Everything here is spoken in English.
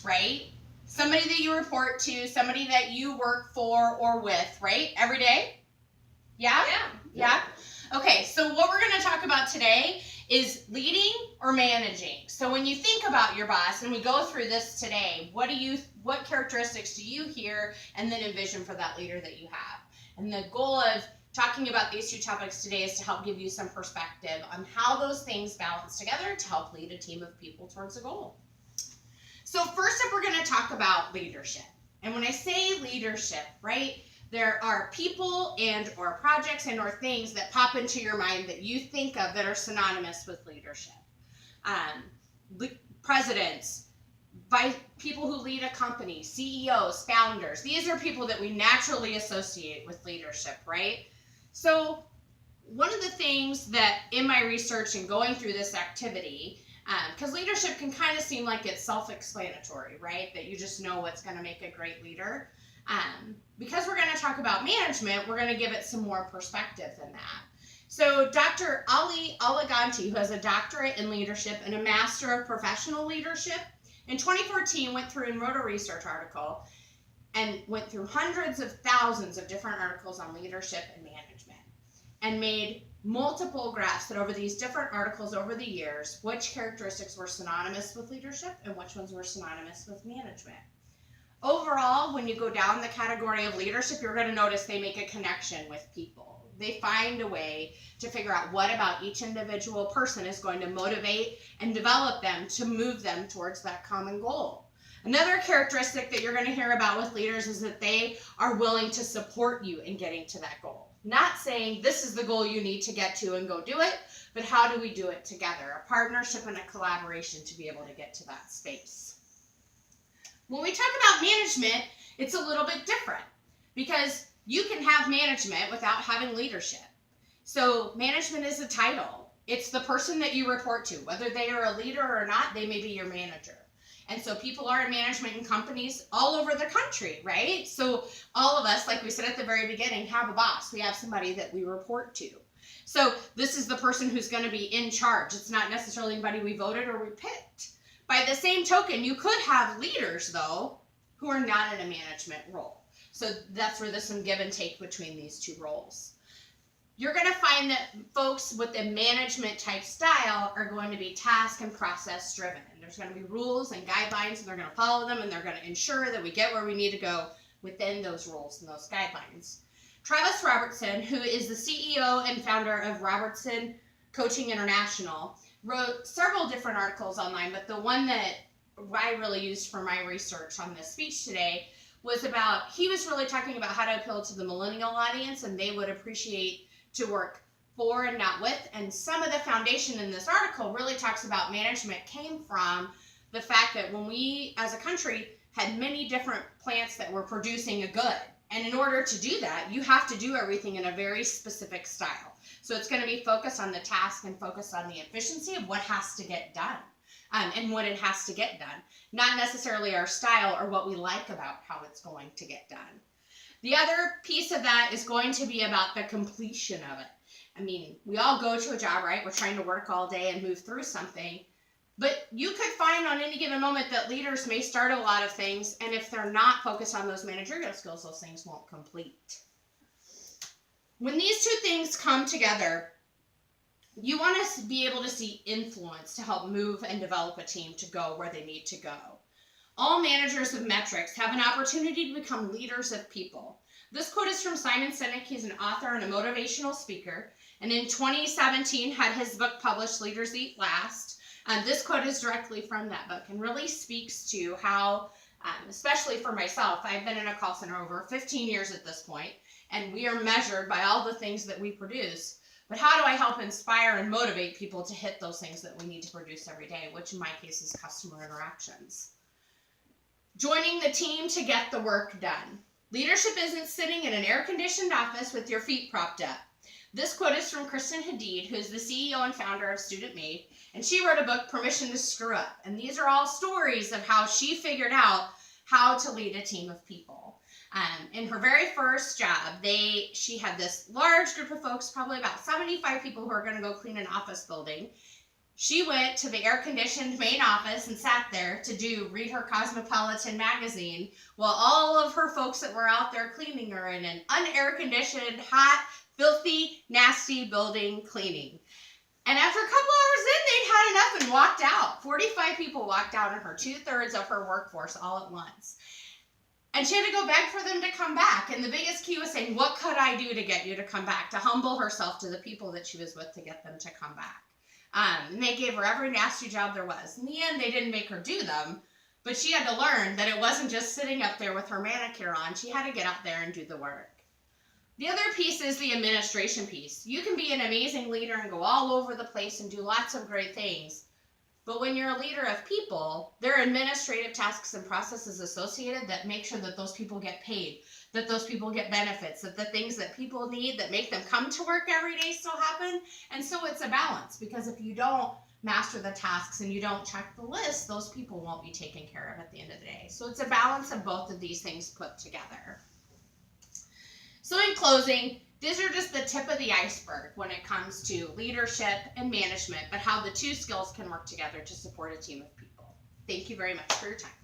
boss, right? Somebody that you report to, somebody that you work for or with, right? Every day? Yeah? Yeah? Okay, so what we're going to talk about today is leading or managing. So when you think about your boss, and we go through this today, what characteristics do you hear and then envision for that leader that you have? And the goal of talking about these two topics today is to help give you some perspective on how those things balance together to help lead a team of people towards a goal. So first up, we're going to talk about leadership. And when I say leadership, right, there are people and or projects and or things that pop into your mind that you think of that are synonymous with leadership. Presidents, people who lead a company, CEOs, founders. These are people that we naturally associate with leadership, right? So one of the things that in my research and going through this activity, because leadership can kind of seem like it's self-explanatory, right? That you just know what's going to make a great leader. Because we're going to talk about management, we're going to give it some more perspective than that. So Dr. Ali Alaganti, who has a doctorate in leadership and a master of professional leadership, in 2014 went through and wrote a research article and went through hundreds of thousands of different articles on leadership and management and made multiple graphs that over these different articles over the years, which characteristics were synonymous with leadership and which ones were synonymous with management. Overall, when you go down the category of leadership, you're going to notice they make a connection with people. They find a way to figure out what about each individual person is going to motivate and develop them to move them towards that common goal. Another characteristic that you're going to hear about with leaders is that they are willing to support you in getting to that goal. Not saying this is the goal you need to get to and go do it, but how do we do it together? A partnership and a collaboration to be able to get to that space. When we talk about management, it's a little bit different because you can have management without having leadership. So management is a title. It's the person that you report to. Whether they are a leader or not, they may be your manager. And so people are in management in companies all over the country, right? So all of us, like we said at the very beginning, have a boss. We have somebody that we report to. So this is the person who's going to be in charge. It's not necessarily anybody we voted or we picked. By the same token, you could have leaders, though, who are not in a management role. So that's where there's some give and take between these two roles. You're going to find that folks with a management type style are going to be task and process driven. There's going to be rules and guidelines, and they're going to follow them, and they're going to ensure that we get where we need to go within those rules and those guidelines. Travis Robertson, who is the CEO and founder of Robertson Coaching International, wrote several different articles online, but the one that I really used for my research on this speech today was about, he was really talking about how to appeal to the millennial audience, and they would appreciate to work for and not with. And some of the foundation in this article really talks about management came from the fact that when we as a country had many different plants that were producing a good. And in order to do that, you have to do everything in a very specific style. So it's going to be focused on the task and focused on the efficiency of what has to get done and what it has to get done. Not necessarily our style or what we like about how it's going to get done. The other piece of that is going to be about the completion of it. I mean, we all go to a job, right? We're trying to work all day and move through something. But you could find on any given moment that leaders may start a lot of things, and if they're not focused on those managerial skills, those things won't complete. When these two things come together, you want to be able to see influence to help move and develop a team to go where they need to go. All managers of metrics have an opportunity to become leaders of people. This quote is from Simon Sinek. He's an author and a motivational speaker, and in 2017 had his book published, Leaders Eat Last. This quote is directly from that book and really speaks to how, especially for myself, I've been in a call center over 15 years at this point, and we are measured by all the things that we produce. But how do I help inspire and motivate people to hit those things that we need to produce every day, which in my case is customer interactions? Joining the team to get the work done. Leadership isn't sitting in an air-conditioned office with your feet propped up. This quote is from Kristen Hadid, who's the CEO and founder of Student Made, and she wrote a book, Permission to Screw Up. And these are all stories of how she figured out how to lead a team of people. In her very first job, she had this large group of folks, probably about 75 people who are going to go clean an office building. She went to the air-conditioned main office and sat there to read her Cosmopolitan magazine while all of her folks that were out there cleaning are in an unair-conditioned, hot, filthy, nasty building cleaning. And after a couple hours in, they'd had enough and walked out. 45 people walked out on her, 2/3 of her workforce all at once. And she had to go beg for them to come back. And the biggest key was saying, what could I do to get you to come back? To humble herself to the people that she was with to get them to come back. And they gave her every nasty job there was. In the end, they didn't make her do them, but she had to learn that it wasn't just sitting up there with her manicure on. She had to get out there and do the work. The other piece is the administration piece. You can be an amazing leader and go all over the place and do lots of great things. But when you're a leader of people, there are administrative tasks and processes associated that make sure that those people get paid, that those people get benefits, that the things that people need that make them come to work every day still happen. And so it's a balance, because if you don't master the tasks and you don't check the list, those people won't be taken care of at the end of the day. So it's a balance of both of these things put together. So in closing, these are just the tip of the iceberg when it comes to leadership and management, but how the two skills can work together to support a team of people. Thank you very much for your time.